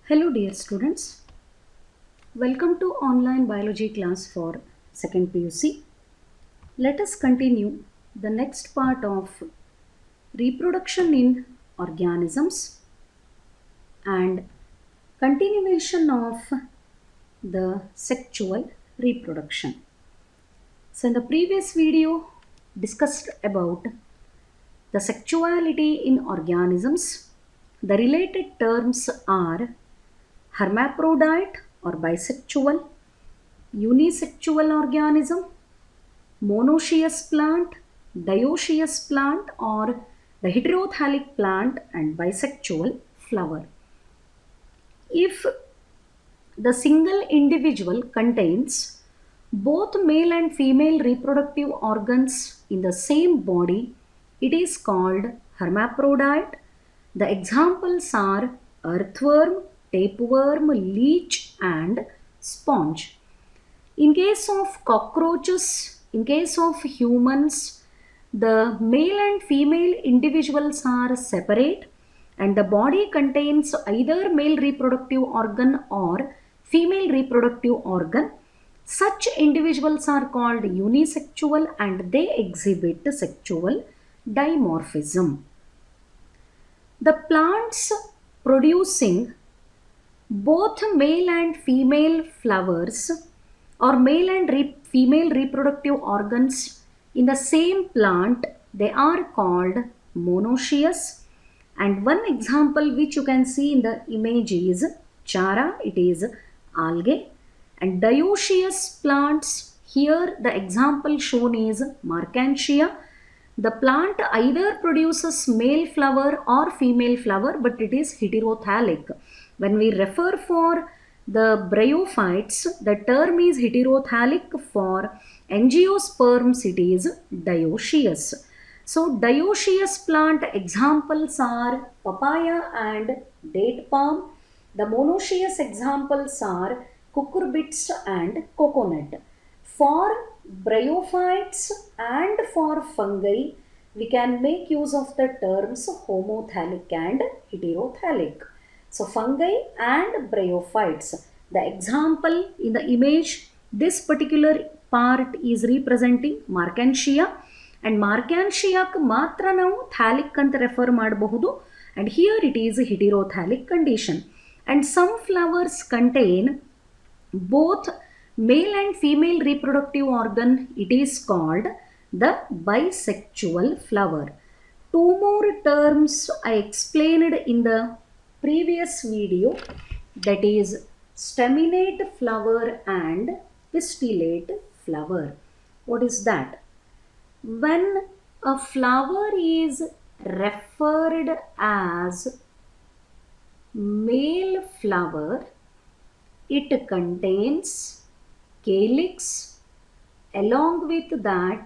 Hello dear students, welcome to online biology class for 2nd PUC. Let us continue the next part of reproduction in organisms and continuation of the sexual reproduction. So in the previous video discussed about the sexuality in organisms. The related terms are hermaphrodite or bisexual, unisexual organism, monoecious plant, dioecious plant or the heterothalic plant and bisexual flower. If the single individual contains both male and female reproductive organs in the same body, it is called hermaphrodite. The examples are earthworm, tapeworm, leech and sponge. In case of cockroaches, in case of humans, the male and female individuals are separate and the body contains either male reproductive organ or female reproductive organ. Such individuals are called unisexual and they exhibit sexual dimorphism. The plants producing both male and female flowers or male and female reproductive organs in the same plant, they are called monoecious. And one example which you can see in the image is chara, it is algae. And dioecious plants, here the example shown is Marchantia. The plant either produces male flower or female flower, but it is heterothalic. When we refer for the bryophytes, the term is heterothalic. For angiosperms, it is dioecious. So dioecious plant examples are papaya and date palm. The monoecious examples are cucurbits and coconut. For bryophytes and for fungi, we can make use of the terms homothalic and heterothalic. So fungi and bryophytes. The example in the image, this particular part is representing Marchantia. And Marchantia matra ನಾವು thalic ಅಂತ refer ಮಾಡಬಹುದು. And here it is a heterothalic condition. And some flowers contain both male and female reproductive organ. It is called the bisexual flower. Two more terms I explained in the previous video, that is staminate flower and pistillate flower. What is that? When a flower is referred as male flower, it contains calyx, along with that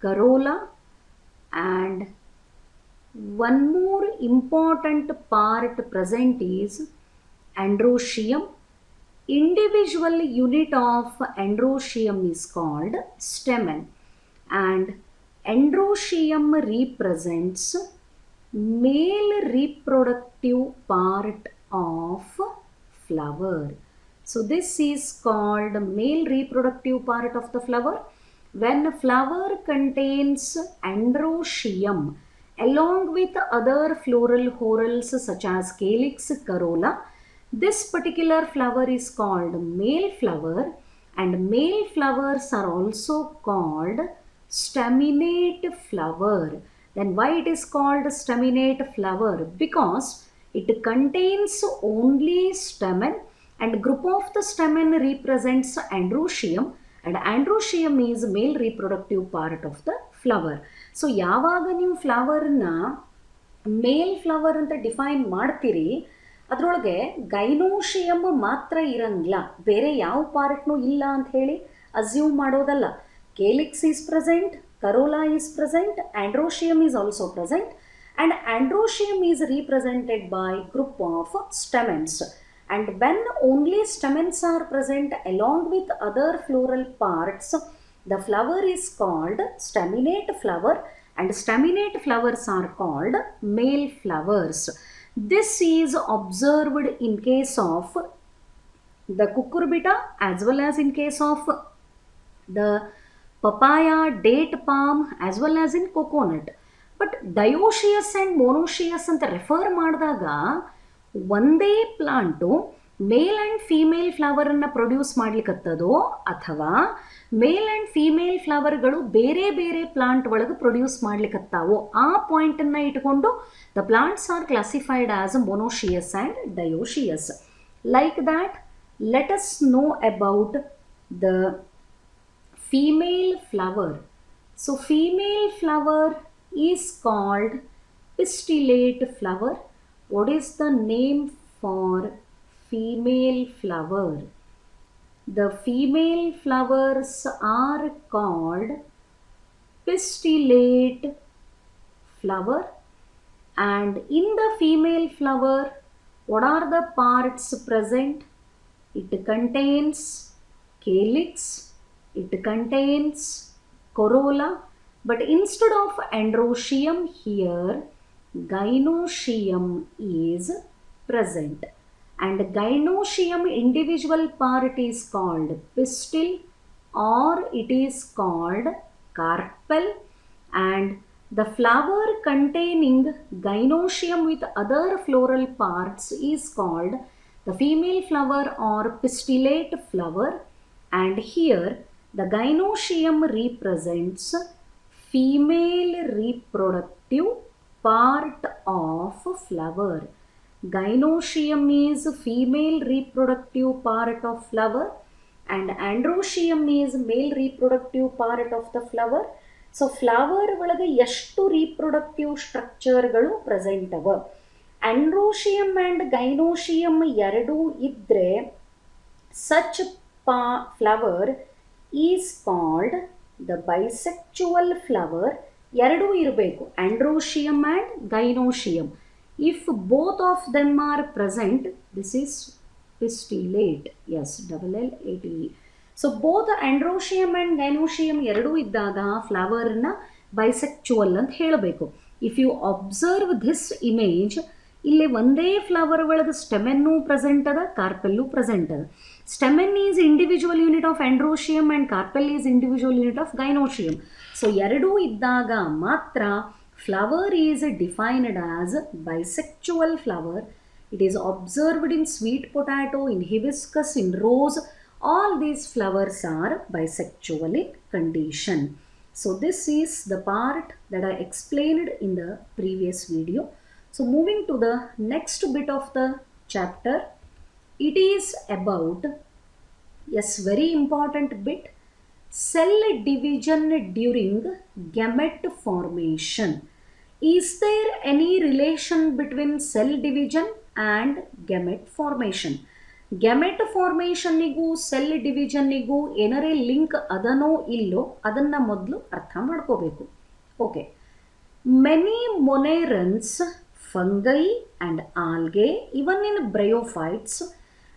corolla, and one more important part present is androecium. Individual unit of androecium is called stamen, and androecium represents male reproductive part of flower. So this is called male reproductive part of the flower. When flower contains androecium along with other floral whorls such as calyx, corolla, this particular flower is called male flower, and male flowers are also called staminate flower. Then why it is called staminate flower? Because it contains only stamen, and group of the stamen represents androecium, and androecium is male reproductive part of the flower. So ಯಾವಾಗ ನೀವು ಫ್ಲವರ್ನ ಮೇಲ್ flower ಅಂತ define ಮಾಡ್ತೀರಿ, ಅದರೊಳಗೆ ಗೈನೋಶಿಯಮ್ ಮಾತ್ರ ಇರಂಗಿಲ್ಲ, ಬೇರೆ ಯಾವ ಪಾರ್ಟ್ನೂ ಇಲ್ಲ ಅಂತ ಹೇಳಿ ಅಸ್ಯೂಮ್ ಮಾಡೋದಲ್ಲ. Calyx is present, corolla is present, androecium is also present, and androecium is represented by group of stamens. And when only stamens are present along with other floral parts, the flower is called staminate flower, and staminate flowers are called male flowers. This is observed in case of the cucurbita as well as in case of the papaya, date palm as well as in coconut. But dioecious and monoecious ಅಂತ refer ಮಾಡಿದಾಗ ಒಂದೇ plant male and female ಫ್ಲವರನ್ನು produce ಮಾಡ್ಲಿಕ್ಕತ್ತದೋ ಅಥವಾ male and female ಫ್ಲವರ್ಗಳು ಬೇರೆ ಬೇರೆ plant ಒಳಗೆ produce ಮಾಡ್ಲಿಕ್ಕತ್ತಾವೋ ಆ ಪಾಯಿಂಟನ್ನು ಇಟ್ಕೊಂಡು the plants are classified as monoecious and dioecious. Like that, let us know about the female flower. So female flower is called pistillate flower. What is the name for female flower? The female flowers are called pistillate flower. And in the female flower, what are the parts present? It contains calyx, it contains corolla, but instead of androecium here, gynoecium is present. And gynoecium individual part is called pistil or it is called carpel, and the flower containing gynoecium with other floral parts is called the female flower or pistillate flower. And here the gynoecium represents female reproductive part of flower. Gynoecium is female reproductive part of flower and androecium is male reproductive part of the flower. So flower ಒಳಗೆ ಎಷ್ಟು reproductive structureಗಳು present ಅವ. Androecium and gynoecium ಎರಡೂ ಇದ್ದರೆ such flower is called the bisexual flower. ಎರಡೂ ಇರಬೇಕು, androecium and gynoecium. If both of them are present, this is pistillate. Yes, LLATE. So both androecium and gynoecium ಎರಡೂ ಇದ್ದಾಗ ಫ್ಲವರ್ನ bisexual ಅಂತ ಹೇಳಬೇಕು. If you observe this image, ಇಲ್ಲಿ ಒಂದೇ flower ಒಳಗೆ ಸ್ಟೆಮೆನ್ನು present ಅದ, ಕಾರ್ಪೆಲ್ಲು ಪ್ರೆಸೆಂಟ್ ಅದ. Stamen is individual unit of androecium and carpel is individual unit of gynoecium. So ಎರಡೂ ಇದ್ದಾಗ ಮಾತ್ರ flower is defined as bisexual flower. It is observed in sweet potato, in hibiscus, in rose. All these flowers are bisexual in condition. So this is the part that I explained in the previous video. So moving to the next bit of the chapter, it is about, yes, very important bit, cell division during gamete formation. Is there any relation between cell division and gamete formation? Gamete ಫಾರ್ಮೇಷನ್ನಿಗೂ cell ಡಿವಿಷನ್ನಿಗೂ ಏನಾರೇ link ಅದನೋ ಇಲ್ಲೋ ಅದನ್ನು ಮೊದಲು ಅರ್ಥ ಮಾಡ್ಕೋಬೇಕು. Okay, many monerans, fungi and algae, even in bryophytes,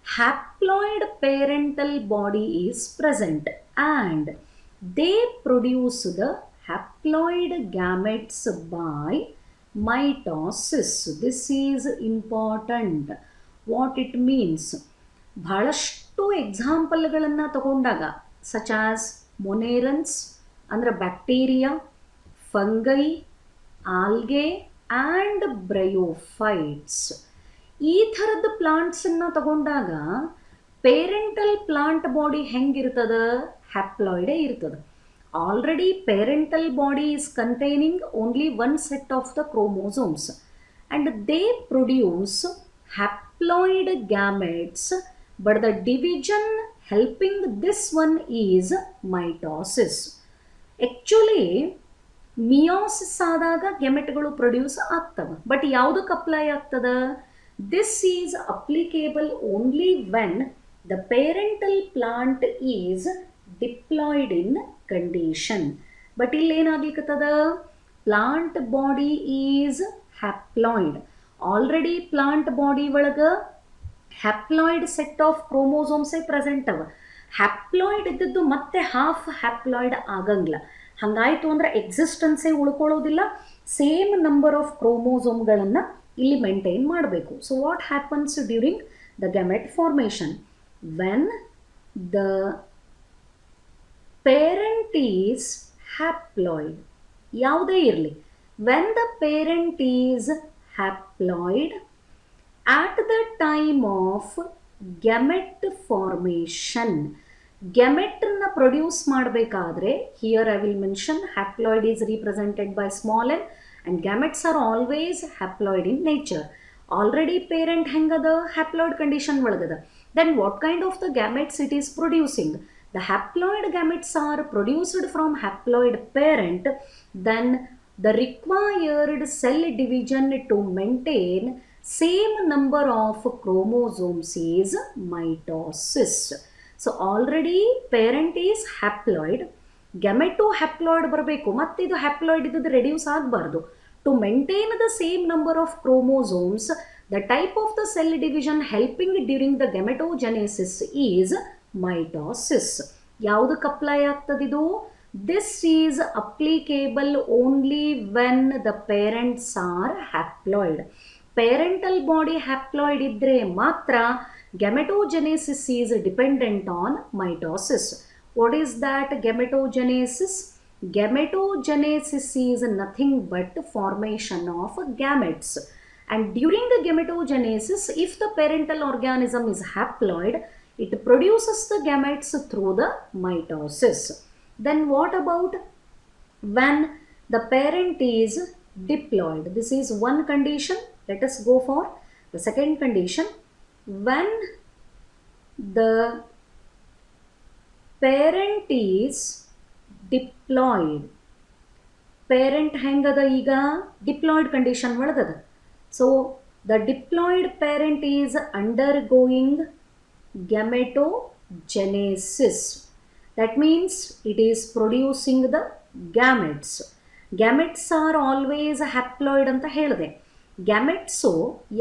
haploid parental body is present and they produce the haploid gametes by mitosis. This is important. What it means, ಬಹಳಷ್ಟು ಎಕ್ಸಾಂಪಲ್ಗಳನ್ನು ತಗೊಂಡಾಗ ಸಚ್ ಆಸ್ ಮೊನೇರನ್ಸ್ ಅಂದರೆ bacteria, fungi, algae and bryophytes, ಈ ಥರದ ಪ್ಲಾಂಟ್ಸನ್ನು ತಗೊಂಡಾಗ parental plant body ಹೆಂಗಿರ್ತದೆ? ಹ್ಯಾಪ್ಲಾಯ್ಡೇ ಇರ್ತದೆ. Already parental body is containing only one set of the chromosomes and they produce haploid gametes, but the division helping this one is mitosis. Actually meiosis ಆದಾಗ ಗೆಮೆಟ್ಗಳು produce ಆಗ್ತವೆ, ಬಟ್ ಯಾವುದಕ್ಕೆ apply ಆಗ್ತದೆ? This is applicable only when the parental plant is diploid in condition. But ಇಲ್ಲಿ ಏನಾಗ್ಲಿಕ್ಕತ್ತದ? Plant body is haploid. Already plant body ಒಳಗೆ haploid set of ಕ್ರೋಮೋಸೋಮ್ಸೇ present ಅವ. ಹ್ಯಾಪ್ಲಾಯ್ಡ್ ಇದ್ದದ್ದು ಮತ್ತೆ ಹಾಫ್ ಹ್ಯಾಪ್ಲಾಯ್ಡ್ ಆಗಂಗಿಲ್ಲ. ಹಾಗಾಯಿತು ಅಂದರೆ ಎಕ್ಸಿಸ್ಟೆನ್ಸೇ ಉಳ್ಕೊಳ್ಳೋದಿಲ್ಲ. ಸೇಮ್ ನಂಬರ್ ಆಫ್ ಕ್ರೋಮೋಸೋಮ್ಗಳನ್ನು ಇಲ್ಲಿ ಮೇಂಟೈನ್ ಮಾಡಬೇಕು. So what happens during the gamete formation? When the parent is haploid, ಯಾವುದೇ ಇರಲಿ, when the parent is haploid at the time of gamete formation, ಗ್ಯಾಮೆಟನ್ನು ಪ್ರೊಡ್ಯೂಸ್ ಮಾಡಬೇಕಾದ್ರೆ, here I will mention haploid is represented by small n and gametes are always haploid in nature. Already parent ಹೆಂಗದ? Haploid condition ಒಳಗದ. Then what kind of the gametes it is producing? The haploid gametes are produced from haploid parent. Then the required cell division to maintain same number of chromosomes is mitosis. So already parent is haploid, gameto haploid ಬರಬೇಕು, ಮತ್ತೆ ಇದು haploid ಇದ್ದದ್ದು reduce ಆಗಬಾರ್ದು. To maintain the same number of chromosomes, the type of the cell division helping during the gametogenesis is mitosis. ಯಾವುದಕ್ಕೆ apply ಆಗ್ತದಿದು? This is applicable only when the parents are haploid. Parental body haploid ಇದ್ದರೆ ಮಾತ್ರ gametogenesis is dependent on mitosis. What is that gametogenesis? Gametogenesis is nothing but formation of gametes. And during the gametogenesis, if the parental organism is haploid, it produces the gametes through the mitosis. Then what about when the parent is diploid? This is one condition. Let us go for the second condition. When the parent is diploid, parent ಹೆಂಗದ? ಈಗ diploid condition ಒಳಗದ. So the diploid parent is undergoing gametogenesis. That means it is producing the gametes. Gametes are always haploid ಅಂತ ಹೇಳಿದೆ. Gametes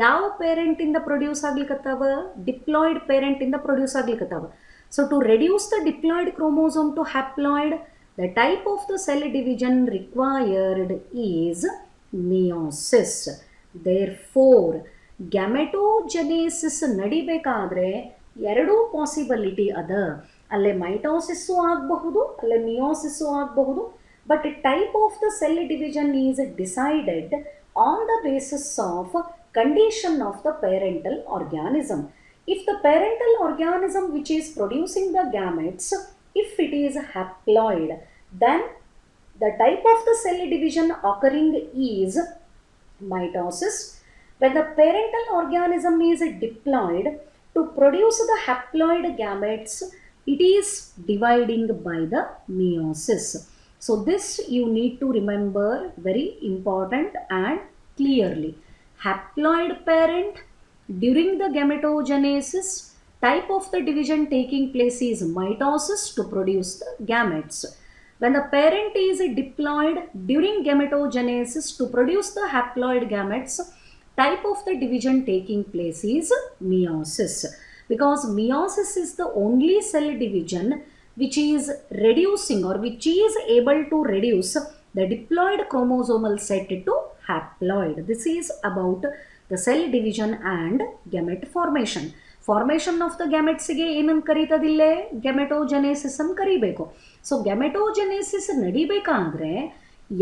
ಯಾವ ಪೇರೆಂಟಿಂದ produce ಆಗ್ಲಿಕ್ಕತ್ತಾವ? Diploid ಪೇರೆಂಟಿಂದ produce ಆಗ್ಲಿಕ್ಕತ್ತಾವ. So to reduce the diploid chromosome to haploid, the type of the cell division required is meiosis. Therefore gametogenesis ನಡಿಬೇಕಾದ್ರೆ ಎರಡೂ possibility ಅದ. ಅಲ್ಲೇ ಮೈಟೋಸಿಸ್ಸು ಆಗಬಹುದು, ಅಲ್ಲೇ ಮಿಯೋಸಿಸ್ಸು ಆಗಬಹುದು. But type of the cell division is decided on the basis of condition of the parental organism. If the parental organism which is producing the gametes, if it is haploid, then the type of the cell division occurring is mitosis. When the parental organism is diploid, to produce the haploid gametes, it is dividing by the meiosis. So this you need to remember very important and clearly. Haploid parent during the gametogenesis, type of the division taking place is mitosis to produce the gametes. When the parent is diploid during gametogenesis to produce the haploid gametes, type of the division taking place is meiosis. Because meiosis is the only cell division which is reducing or which is able to reduce the diploid chromosomal set to haploid. This is about the cell division and gamete formation. Formation of the gametes ಗೆ ಏನನ್ನು ಕರೀತದಿಲ್ಲೇ? ಗ್ಯಾಮೆಟೋಜೆನೆಸಿಸ್ ಅನ್ನು ಕರಿಬೇಕು. So ಗ್ಯಾಮೆಟೋಜೆನೆಸಿಸ್ ನಡಿಬೇಕಾದ್ರೆ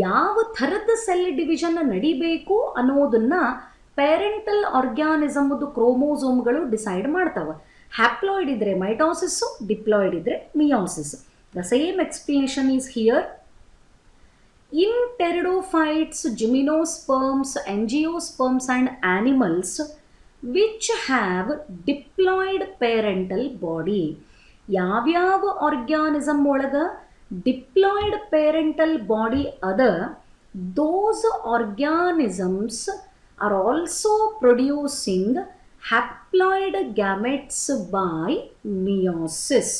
ಯಾವ ಥರದ cell division ನಡಿಬೇಕು ಅನ್ನೋದನ್ನ parental ಆರ್ಗ್ಯಾನಿಸಮ್ದು ಕ್ರೋಮೋಸೋಮ್ಗಳು decide ಮಾಡ್ತಾವೆ. Haploid ಇದ್ರೆ ಮೈಟೋಸಿಸ್, ಡಿಪ್ಲಾಯ್ಡ್ ಇದ್ರೆ meiosis. The same explanation is here. In pteridophytes, gymnosperms, angiosperms and animals which have diploid parental body. ಯಾವ್ಯಾವ ಆರ್ಗ್ಯಾನಿಸಮ್ ಒಳಗ ಡಿಪ್ಲಾಯ್ಡ್ ಪೇರೆಂಟಲ್ ಬಾಡಿ ಅದ, those organisms are also producing haploid gametes by meiosis,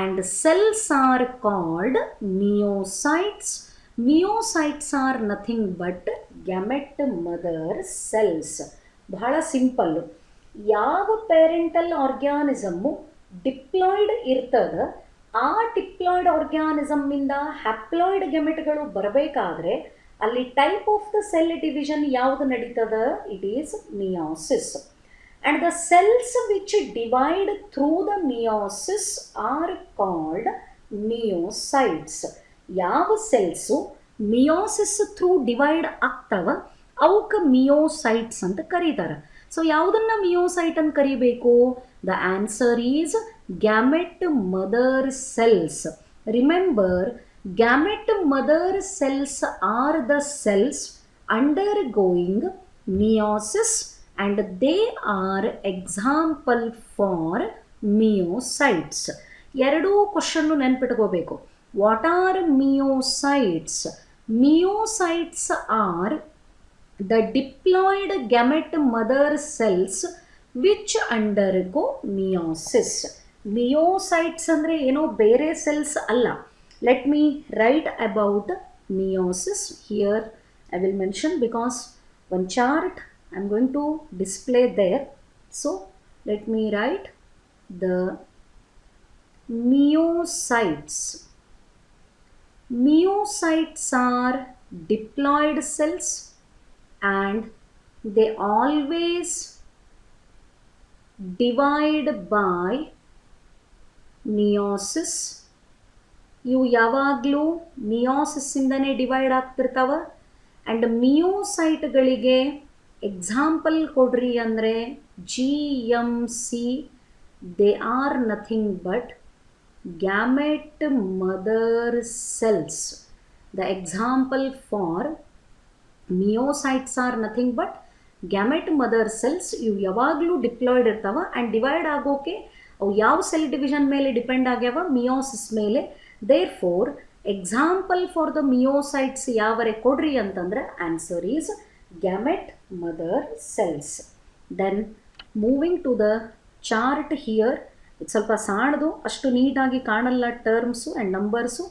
and cells are called meiocytes. Meiocytes are nothing but gamete mother cells. ಬಹಳ simple. ಯಾವ parental ಆರ್ಗ್ಯಾನಿಸಮ್ಮು diploid ಇರ್ತದ, ಆ diploid ಆರ್ಗ್ಯಾನಿಸಮ್ಮಿಂದ haploid ಗೆಮೆಟ್ಗಳು ಬರಬೇಕಾದ್ರೆ ಅಲ್ಲಿ type of the cell division ಯಾವುದು ನಡೀತದ, it is meiosis. And the cells which divide through the meiosis are called myocytes. ಯಾವ cells meiosis through divide ಆಗ್ತವ ಅವಕ್ಕೆ ಮಿಯೋಸೈಟ್ಸ್ ಅಂತ ಕರೀತಾರೆ. ಸೊ ಯಾವುದನ್ನ ಮಿಯೋಸೈಟ್ ಅಂತ ಕರಿಬೇಕು? The answer is gamete mother cells. Remember, gamete mother cells are the cells undergoing meiosis and they are example for myocytes. ಎರಡೂ question ನೆನ್ಪಿಟ್ಕೋಬೇಕು. What are meiocytes? Meiocytes are the diploid gamete mother cells which undergo meiosis. Myocytes ಅಂದ್ರೆ ಏನೋ ಬೇರೆ cells ಅಲ್ಲ. Let me write about meiosis here. I will mention because one chart I am going to display there. So let me write the myocytes. Myocytes are diploid cells and they always divide by meiosis. ಇವು ಯಾವಾಗಲೂ ಮಿಯೋಸಿಸ್ಸಿಂದನೇ divide ಆಗ್ತಿರ್ತಾವ. And ಮಿಯೋಸೈಟ್ಗಳಿಗೆ example ಕೊಡ್ರಿ ಅಂದರೆ GMC. They are nothing but gamete mother cells. The example for meiocytes are nothing but gamete mother cells. ಇವು ಯಾವಾಗಲೂ diploid ಇರ್ತಾವ ಆ್ಯಂಡ್ ಡಿವೈಡ್ ಆಗೋಕೆ ಅವು ಯಾವ ಸೆಲ್ ಡಿವಿಷನ್ ಮೇಲೆ ಡಿಪೆಂಡ್ ಆಗ್ಯಾವ? ಮಿಯೋಸಿಸ್ ಮೇಲೆ. Therefore, example for the myocytes ಯಾವರೆ ಕೊಡ್ರಿ ಅಂತಂದ್ರೆ answer is gamete mother cells. Then moving to the chart here. ಇದು ಸ್ವಲ್ಪ ಸಾಣದು, ಅಷ್ಟು ನೀಟಾಗಿ ಕಾಣಲ್ಲ terms and numbers.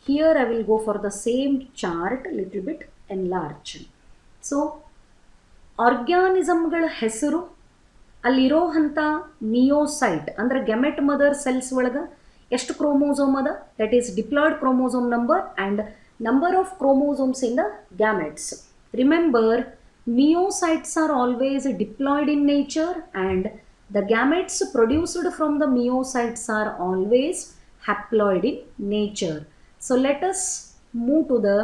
Here I will go for the same chart little bit enlarge. So ಆರ್ಗ್ಯಾನಿಸಮ್ಗಳ ಹೆಸರು, ಅಲ್ಲಿರೋ ಅಂಥ ಮಿಯೋಸೈಟ್ ಅಂದರೆ ಗ್ಯಾಮೆಟ್ ಮದರ್ ಸೆಲ್ಸ್ ಒಳಗೆ ಎಷ್ಟು ಕ್ರೋಮೋಸೋಮ್ ಅದ? That is diploid chromosome number and number of chromosomes in the gametes. Remember, myocytes are always diploid in nature and the gametes produced from the myocytes are always haploid in nature. So let us move to the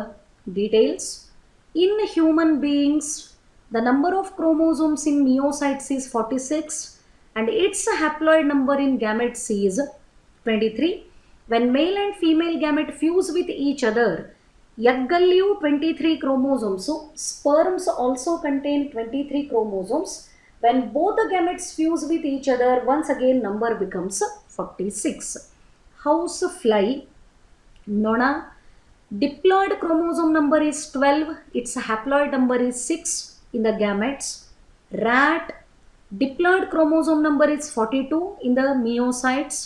details. In human beings, the number of chromosomes in myocytes is 46 and its haploid number in gametes is 23. When male and female gamete fuse with each other, eggalliyu 23 chromosomes. So sperms also contain 23 chromosomes. When both the gametes fuse with each other, once again number becomes 46. Housefly, nona, diploid chromosome number is 12. Its haploid number is 6 in the gametes. Rat, diploid chromosome number is 42 in the myocytes.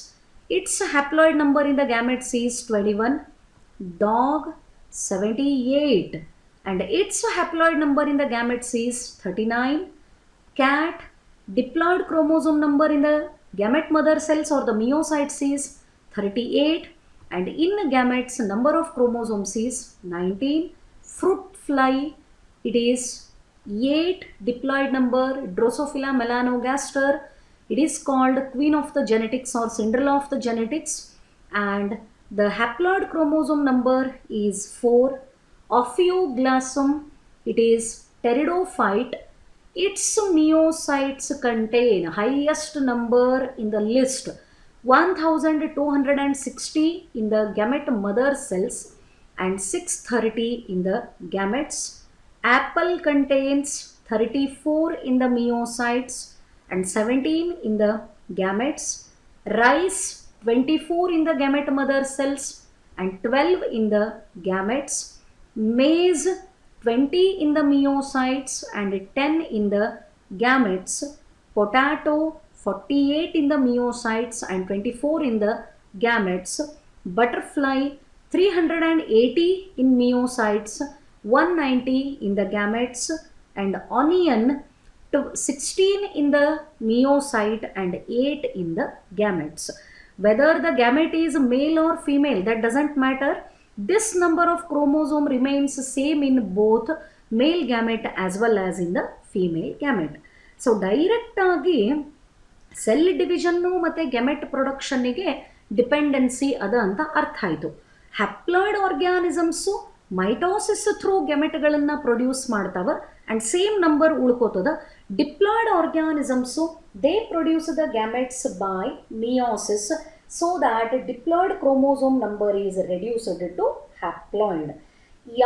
Its haploid number in the gametes is 21. Dog, 78 and its haploid number in the gametes is 39. Cat, diploid chromosome number in the gamete mother cells or the myocytes is 38 and in the gametes number of chromosomes is 19. Fruit fly, it is 8 diploid number. Drosophila melanogaster, it is called queen of the genetics or Cinderella of the genetics and the haploid chromosome number is 4. Ophioglossum, it is pteridophyte. Its myocytes contain highest number in the list 1260 in the gamete mother cells and 630 in the gametes. Apple contains 34 in the myocytes and 17 in the gametes. Rice, 24 in the gamete mother cells and 12 in the gametes. Maize, 20 in the myocytes and 10 in the gametes. Potato, 48 in the myocytes and 24 in the gametes. Butterfly, 380 in myocytes, 190 in the gametes. And onion, 16 in the myocyte and 8 in the gametes. Whether the gamete is male or female, that doesn't matter. this number of chromosome remains same in both male gamete as well as in the female gamete. So direct ಆಗಿ cell ಡಿವಿಷನ್ನು ಮತ್ತು gamete ಪ್ರೊಡಕ್ಷನ್ನಿಗೆ dependency ಅದ ಅಂತ ಅರ್ಥ ಆಯಿತು. Haploid organisms mitosis through ಗೆಮೆಟ್ಗಳನ್ನು produce ಮಾಡ್ತಾವ ಆ್ಯಂಡ್ ಸೇಮ್ ನಂಬರ್ ಉಳ್ಕೋತದ. Diploid organisms they produce the gametes by meiosis so that diploid chromosome number is reduced to haploid.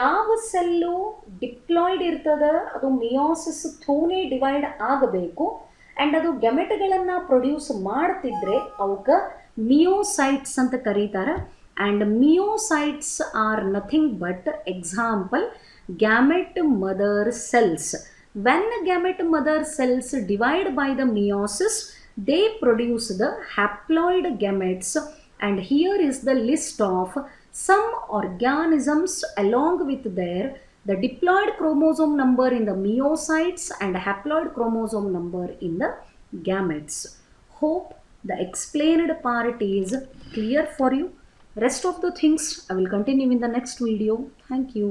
ಯಾವ ಸೆಲ್ಲು ಡಿಪ್ಲಾಯ್ಡ್ ಇರ್ತದ ಅದು ಮಿಯೋಸಿಸ್ ಥ್ರೂನೇ ಡಿವೈಡ್ ಆಗಬೇಕು ಆ್ಯಂಡ್ ಅದು ಗೆಮೆಟ್ಗಳನ್ನು ಪ್ರೊಡ್ಯೂಸ್ ಮಾಡ್ತಿದ್ರೆ ಅವಕ್ಕೆ ಮಿಯೋಸೈಟ್ಸ್ ಅಂತ ಕರೀತಾರೆ. And meiocytes are nothing but example gamete mother cells. When gamete mother cells divide by the meiosis, they produce the haploid gametes, and here is the list of some organisms along with their the diploid chromosome number in the meiocytes and haploid chromosome number in the gametes. Hope the explained part is clear for you. Rest of the things I will continue in the next video. Thank you.